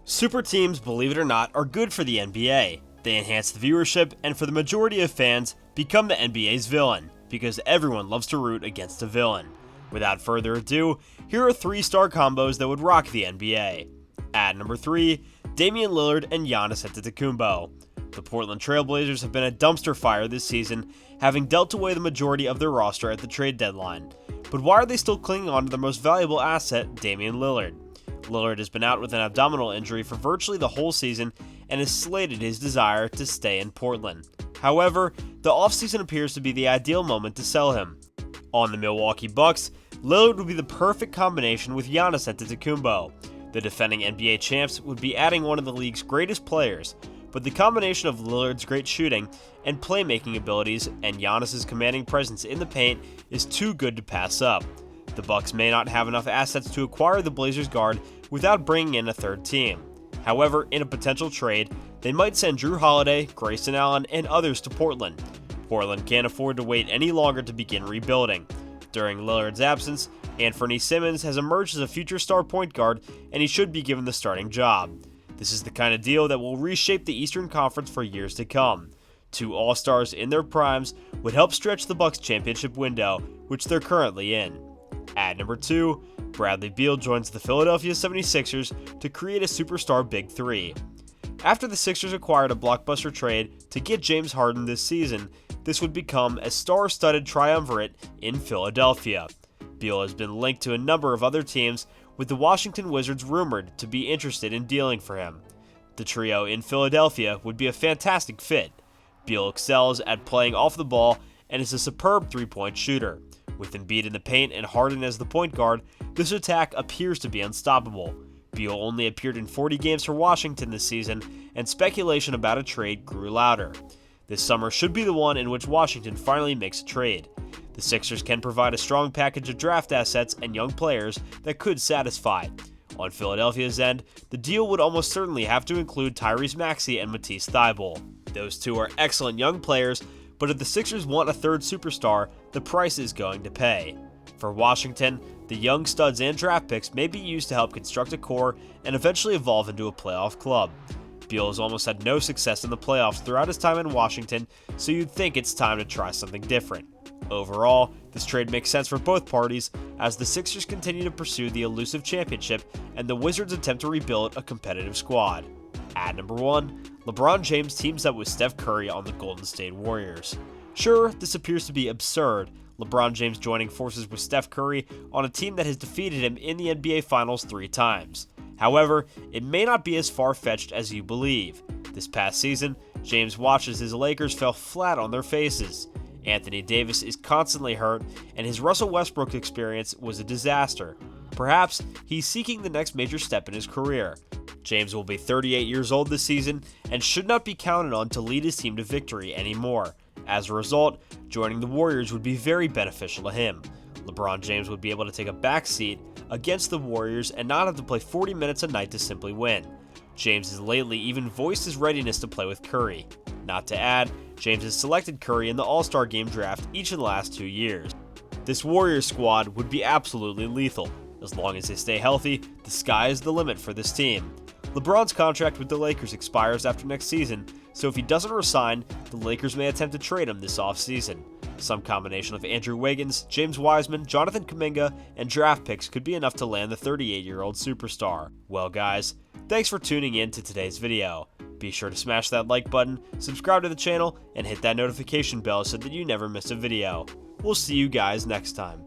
Super teams, believe it or not, are good for the NBA. They enhance the viewership and for the majority of fans, become the NBA's villain, because everyone loves to root against a villain. Without further ado, here are 3-star combos that would rock the NBA. At number 3, Damian Lillard and Giannis Antetokounmpo. The Portland Trail Blazers have been a dumpster fire this season, having dealt away the majority of their roster at the trade deadline. But why are they still clinging on to their most valuable asset, Damian Lillard? Lillard has been out with an abdominal injury for virtually the whole season and has slated his desire to stay in Portland. However, the offseason appears to be the ideal moment to sell him. On the Milwaukee Bucks, Lillard would be the perfect combination with Giannis Antetokounmpo. The defending NBA champs would be adding one of the league's greatest players, but the combination of Lillard's great shooting and playmaking abilities and Giannis's commanding presence in the paint is too good to pass up. The Bucks may not have enough assets to acquire the Blazers guard without bringing in a third team. However, in a potential trade, they might send Drew Holiday, Grayson Allen, and others to Portland. Portland can't afford to wait any longer to begin rebuilding. During Lillard's absence, Anthony Simmons has emerged as a future star point guard, and he should be given the starting job. This is the kind of deal that will reshape the Eastern Conference for years to come. 2 All-Stars in their primes would help stretch the Bucks' championship window, which they're currently in. At number 2, Bradley Beal joins the Philadelphia 76ers to create a superstar Big Three. After the Sixers acquired a blockbuster trade to get James Harden this season, this would become a star-studded triumvirate in Philadelphia. Beal has been linked to a number of other teams, with the Washington Wizards rumored to be interested in dealing for him. The trio in Philadelphia would be a fantastic fit. Beal excels at playing off the ball and is a superb three-point shooter. With Embiid in the paint and Harden as the point guard, this attack appears to be unstoppable. Beal only appeared in 40 games for Washington this season, and speculation about a trade grew louder. This summer should be the one in which Washington finally makes a trade. The Sixers can provide a strong package of draft assets and young players that could satisfy. On Philadelphia's end, the deal would almost certainly have to include Tyrese Maxey and Matisse Thybulle. Those two are excellent young players, but if the Sixers want a third superstar, the price is going to pay. For Washington, the young studs and draft picks may be used to help construct a core and eventually evolve into a playoff club. Beal has almost had no success in the playoffs throughout his time in Washington, so you'd think it's time to try something different. Overall, this trade makes sense for both parties as the Sixers continue to pursue the elusive championship and the Wizards attempt to rebuild a competitive squad. At number 1, LeBron James teams up with Steph Curry on the Golden State Warriors. Sure, this appears to be absurd, LeBron James joining forces with Steph Curry on a team that has defeated him in the NBA Finals 3 times. However, it may not be as far-fetched as you believe. This past season, James watched as his Lakers fell flat on their faces. Anthony Davis is constantly hurt, and his Russell Westbrook experience was a disaster. Perhaps he's seeking the next major step in his career. James will be 38 years old this season and should not be counted on to lead his team to victory anymore. As a result, joining the Warriors would be very beneficial to him. LeBron James would be able to take a back seat against the Warriors and not have to play 40 minutes a night to simply win. James has lately even voiced his readiness to play with Curry. Not to add, James has selected Curry in the All-Star Game draft each of the last 2 years. This Warriors squad would be absolutely lethal. As long as they stay healthy, the sky is the limit for this team. LeBron's contract with the Lakers expires after next season, so if he doesn't resign, the Lakers may attempt to trade him this offseason. Some combination of Andrew Wiggins, James Wiseman, Jonathan Kuminga, and draft picks could be enough to land the 38-year-old superstar. Well guys, thanks for tuning in to today's video. Be sure to smash that like button, subscribe to the channel, and hit that notification bell so that you never miss a video. We'll see you guys next time.